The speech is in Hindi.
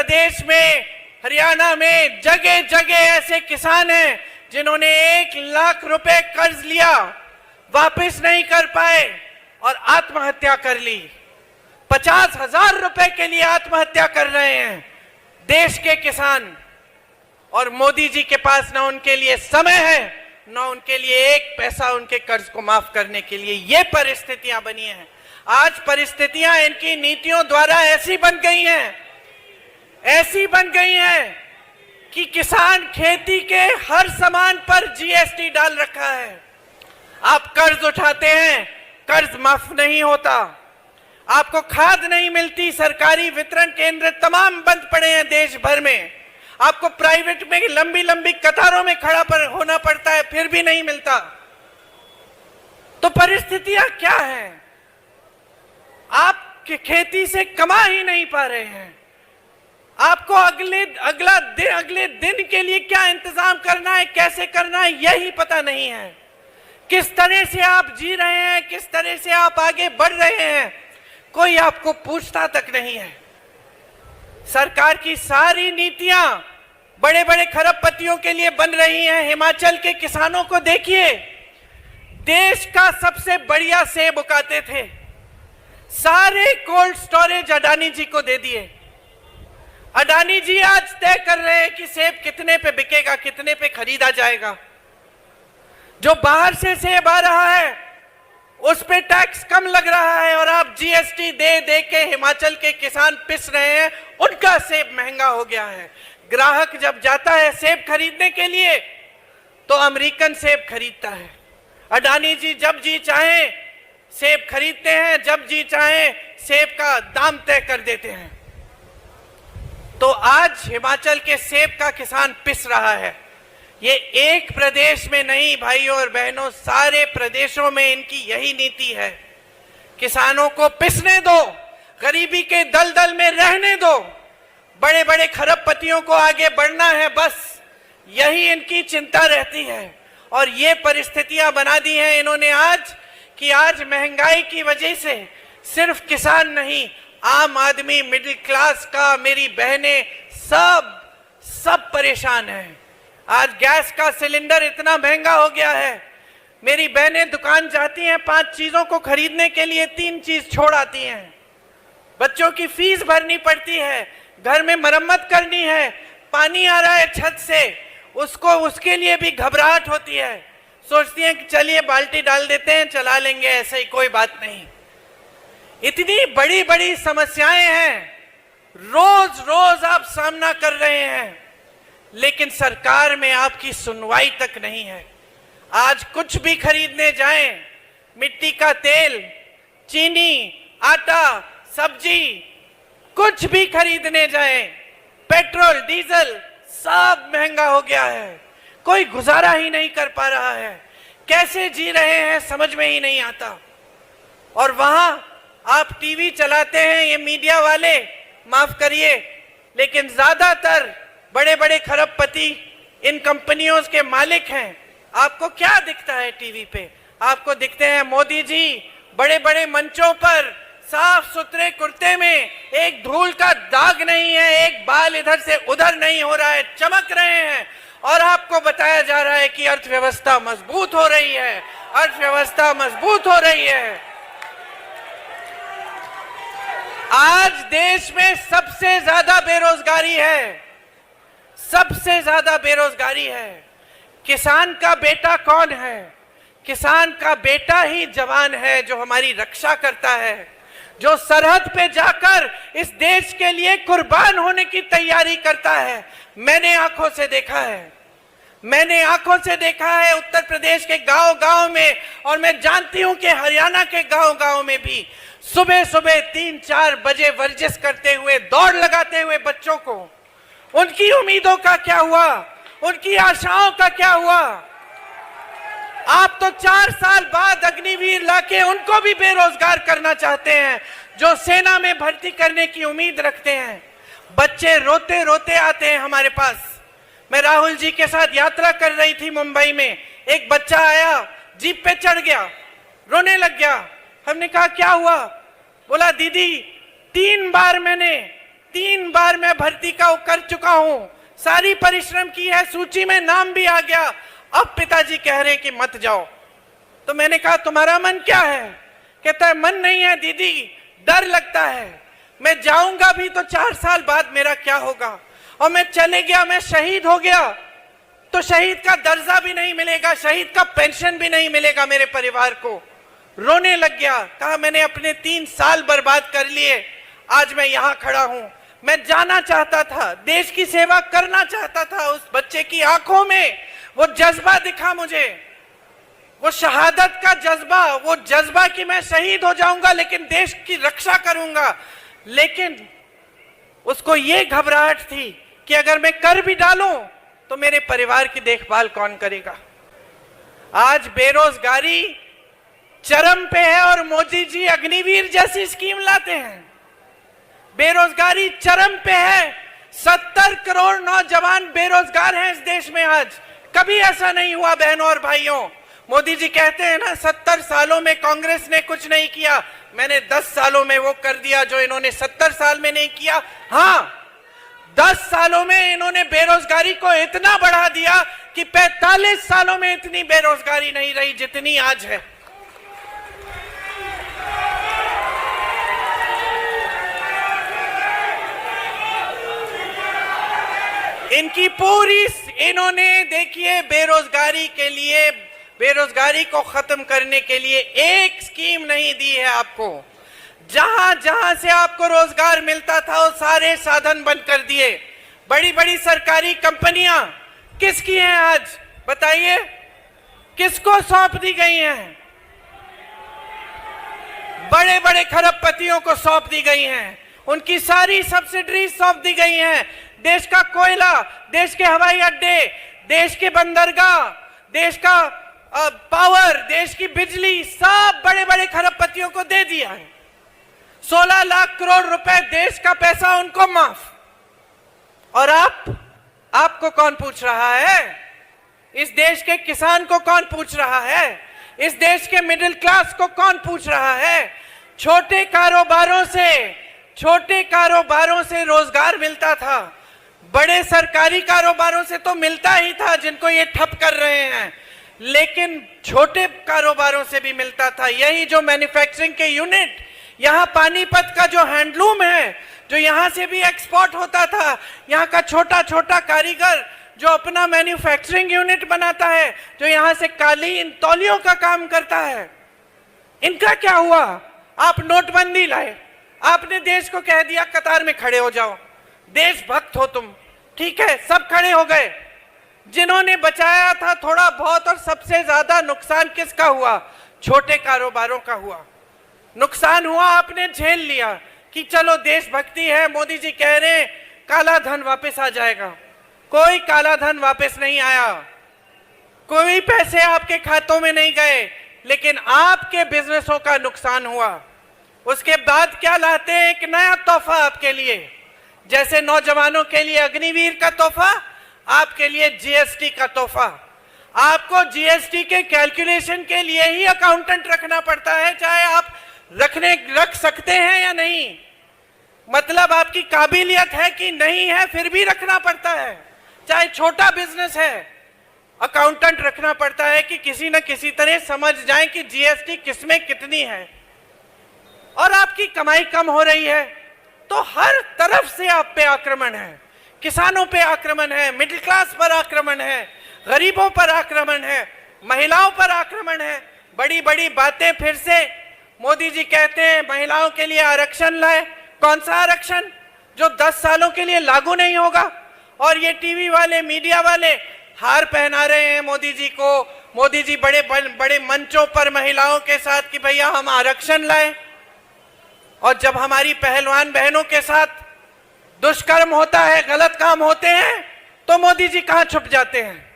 प्रदेश में, हरियाणा में जगह जगह ऐसे किसान हैं जिन्होंने 1 लाख रुपए कर्ज लिया, वापस नहीं कर पाए और आत्महत्या कर ली। 50,000 रुपए के लिए आत्महत्या कर रहे हैं देश के किसान, और मोदी जी के पास ना उनके लिए समय है, ना उनके लिए 1 पैसा उनके कर्ज को माफ करने के लिए। ये परिस्थितियां बनी हैं। आज परिस्थितियां इनकी नीतियों द्वारा ऐसी बन गई हैं कि किसान खेती के हर सामान पर जीएसटी डाल रखा है। आप कर्ज उठाते हैं, कर्ज माफ नहीं होता। आपको खाद नहीं मिलती, सरकारी वितरण केंद्र तमाम बंद पड़े हैं देश भर में। आपको प्राइवेट में लंबी लंबी कतारों में खड़ा होना पड़ता है, फिर भी नहीं मिलता। तो परिस्थितियां क्या हैं? आप खेती से कमा ही नहीं पा रहे हैं। आपको अगले दिन के लिए क्या इंतजाम करना है, कैसे करना है, यही पता नहीं है। किस तरह से आप जी रहे हैं, किस तरह से आप आगे बढ़ रहे हैं, कोई आपको पूछता तक नहीं है। सरकार की सारी नीतियां बड़े बड़े खरबपतियों के लिए बन रही हैं। हिमाचल के किसानों को देखिए, देश का सबसे बढ़िया सेब उगाते थे, सारे कोल्ड स्टोरेज अडानी जी को दे दिए। अडानी जी आज तय कर रहे हैं कि सेब कितने पे बिकेगा, कितने पे खरीदा जाएगा। जो बाहर से सेब आ रहा है उस पे टैक्स कम लग रहा है, और आप जीएसटी दे दे के हिमाचल के किसान पिस रहे हैं। उनका सेब महंगा हो गया है। ग्राहक जब जाता है सेब खरीदने के लिए तो अमेरिकन सेब खरीदता है। अडानी जी जब जी चाहे सेब खरीदते हैं, जब जी चाहे सेब का दाम तय कर देते हैं। तो आज हिमाचल के सेब का किसान पिस रहा है। ये एक प्रदेश में नहीं भाइयों और बहनों, सारे प्रदेशों में इनकी यही नीति है। किसानों को पिसने दो, गरीबी के दलदल में रहने दो, बड़े बड़े खरबपतियों को आगे बढ़ना है, बस यही इनकी चिंता रहती है। और ये परिस्थितियां बना दी हैं इन्होंने आज कि आज महंगाई की वजह से सिर्फ किसान नहीं, आम आदमी, मिडिल क्लास का, मेरी बहनें, सब परेशान हैं। आज गैस का सिलेंडर इतना महंगा हो गया है। मेरी बहनें दुकान जाती हैं 5 चीजों को खरीदने के लिए, 3 चीज छोड़ आती हैं। बच्चों की फीस भरनी पड़ती है, घर में मरम्मत करनी है, पानी आ रहा है छत से, उसके लिए भी घबराहट होती है। सोचती हैं कि चलिए बाल्टी डाल देते हैं, चला लेंगे, ऐसे ही कोई बात नहीं। इतनी बड़ी बड़ी समस्याएं हैं, रोज रोज आप सामना कर रहे हैं, लेकिन सरकार में आपकी सुनवाई तक नहीं है। आज कुछ भी खरीदने जाएं, मिट्टी का तेल, चीनी, आटा, सब्जी, कुछ भी खरीदने जाएं, पेट्रोल, डीजल, सब महंगा हो गया है। कोई गुजारा ही नहीं कर पा रहा है। कैसे जी रहे हैं समझ में ही नहीं आता। और वहां आप टीवी चलाते हैं, ये मीडिया वाले, माफ करिए, लेकिन ज्यादातर बड़े बड़े खरबपति इन कंपनियों के मालिक हैं। आपको क्या दिखता है टीवी पे? आपको दिखते हैं मोदी जी बड़े बड़े मंचों पर साफ सुथरे कुर्ते में, एक धूल का दाग नहीं है, एक बाल इधर से उधर नहीं हो रहा है, चमक रहे हैं, और आपको बताया जा रहा है कि अर्थव्यवस्था मजबूत हो रही है, अर्थव्यवस्था मजबूत हो रही है। आज देश में सबसे ज्यादा बेरोजगारी है, सबसे ज्यादा बेरोजगारी है। किसान का बेटा कौन है? किसान का बेटा ही जवान है, जो हमारी रक्षा करता है, जो सरहद पे जाकर इस देश के लिए कुर्बान होने की तैयारी करता है। मैंने आंखों से देखा है, मैंने आंखों से देखा है उत्तर प्रदेश के गांव-गांव में, और मैं जानती हूं कि हरियाणा के गांव-गांव में भी सुबह सुबह 3-4 बजे वर्जिश करते हुए, दौड़ लगाते हुए बच्चों को, उनकी उम्मीदों का क्या हुआ, उनकी आशाओं का क्या हुआ? आप तो 4 साल बाद अग्निवीर लाके उनको भी बेरोजगार करना चाहते हैं, जो सेना में भर्ती करने की उम्मीद रखते हैं। बच्चे रोते रोते आते हैं हमारे पास। मैं राहुल जी के साथ यात्रा कर रही थी मुंबई में, एक बच्चा आया, जीप पे चढ़ गया, रोने लग गया। हमने कहा क्या हुआ? बोला दीदी 3 बार मैंने 3 बार मैं भर्ती का कर चुका हूं, सारी परिश्रम की है, सूची में नाम भी आ गया। अब पिताजी कह रहे कि मत जाओ। तो मैंने कहा तुम्हारा मन क्या है? कहता है मन नहीं है दीदी, डर लगता है, मैं जाऊंगा भी तो 4 साल बाद मेरा क्या होगा, और मैं चले गया, मैं शहीद हो गया तो शहीद का दर्जा भी नहीं मिलेगा, शहीद का पेंशन भी नहीं मिलेगा मेरे परिवार को। रोने लग गया। कहा मैंने अपने 3 साल बर्बाद कर लिए, आज मैं यहां खड़ा हूं। मैं जाना चाहता था, देश की सेवा करना चाहता था। उस बच्चे की आंखों में वो जज्बा दिखा मुझे, वो शहादत का जज्बा, वो जज्बा कि मैं शहीद हो जाऊंगा लेकिन देश की रक्षा करूंगा। लेकिन उसको ये घबराहट थी कि अगर मैं कर भी डालूं तो मेरे परिवार की देखभाल कौन करेगा। आज बेरोजगारी चरम पे है और मोदी जी अग्निवीर जैसी स्कीम लाते हैं। बेरोजगारी चरम पे है, 70 करोड़ नौजवान बेरोजगार हैं इस देश में आज। कभी ऐसा नहीं हुआ बहनों और भाइयों। मोदी जी कहते हैं ना 70 सालों में कांग्रेस ने कुछ नहीं किया, मैंने 10 सालों में वो कर दिया जो इन्होंने 70 साल में नहीं किया। हाँ, 10 सालों में इन्होंने बेरोजगारी को इतना बढ़ा दिया कि 45 सालों में इतनी बेरोजगारी नहीं रही जितनी आज है। इनकी पूरी, इन्होंने देखिए बेरोजगारी के लिए, बेरोजगारी को खत्म करने के लिए एक स्कीम नहीं दी है आपको। जहां जहां से आपको रोजगार मिलता था वो सारे साधन बंद कर दिए। बड़ी बड़ी सरकारी कंपनियां किसकी हैं आज बताइए, किसको सौंप दी गई हैं? बड़े बड़े खरबपतियों को सौंप दी गई हैं, उनकी सारी सब्सिडी सौंप दी गई हैं। देश का कोयला, देश के हवाई अड्डे, देश के बंदरगाह, देश का पावर, देश की बिजली, सब बड़े बड़े खरबपतियों को दे दिया है। 16 लाख करोड़ रुपए देश का पैसा उनको माफ। और आपको कौन पूछ रहा है? इस देश के किसान को कौन पूछ रहा है? इस देश के मिडिल क्लास को कौन पूछ रहा है? छोटे कारोबारों से रोजगार मिलता था, बड़े सरकारी कारोबारों से तो मिलता ही था जिनको ये ठप कर रहे हैं, लेकिन छोटे कारोबारों से भी मिलता था। यही जो मैन्युफैक्चरिंग के यूनिट, यहाँ पानीपत का जो हैंडलूम है, जो यहाँ से भी एक्सपोर्ट होता था, यहाँ का छोटा छोटा कारीगर जो अपना मैन्युफैक्चरिंग यूनिट बनाता है, जो यहाँ से कालीन तौलियों का काम करता है, इनका क्या हुआ? आप नोटबंदी लाए, आपने देश को कह दिया कतार में खड़े हो जाओ, देशभक्त हो तुम, ठीक है, सब खड़े हो गए। जिन्होंने बचाया था थोड़ा बहुत, और सबसे ज्यादा नुकसान किसका हुआ? छोटे कारोबारों का हुआ। नुकसान हुआ, आपने झेल लिया कि चलो देशभक्ति है, मोदी जी कह रहे हैं काला धन वापस आ जाएगा। कोई काला धन वापस नहीं आया, कोई पैसे आपके खातों में नहीं गए, लेकिन आपके बिजनेसों का नुकसान हुआ। उसके बाद क्या लाते हैं? एक नया तोहफा आपके लिए, जैसे नौजवानों के लिए अग्निवीर का तोहफा, आपके लिए जीएसटी का तोहफा। आपको जीएसटी के कैलकुलेशन के लिए ही अकाउंटेंट रखना पड़ता है, चाहे आप रख सकते हैं या नहीं, मतलब आपकी काबिलियत है कि नहीं है, फिर भी रखना पड़ता है। चाहे छोटा बिजनेस है, अकाउंटेंट रखना पड़ता है कि किसी न किसी तरह समझ जाए कि जीएसटी किसमें कितनी है। और आपकी कमाई कम हो रही है तो हर तरफ से आप पे आक्रमण है, किसानों पे आक्रमण है, मिडिल क्लास पर आक्रमण है, गरीबों पर आक्रमण है, महिलाओं पर आक्रमण है। बड़ी बड़ी बातें फिर से मोदी जी कहते हैं महिलाओं के लिए आरक्षण लाए। कौन सा आरक्षण? जो 10 सालों के लिए लागू नहीं होगा। और ये टीवी वाले, मीडिया वाले हार पहना रहे हैं मोदी जी को। मोदी जी बड़े बड़े मंचों पर महिलाओं के साथ कि भैया हम आरक्षण लाए, और जब हमारी पहलवान बहनों के साथ दुष्कर्म होता है, गलत काम होते हैं, तो मोदी जी कहां छुप जाते हैं?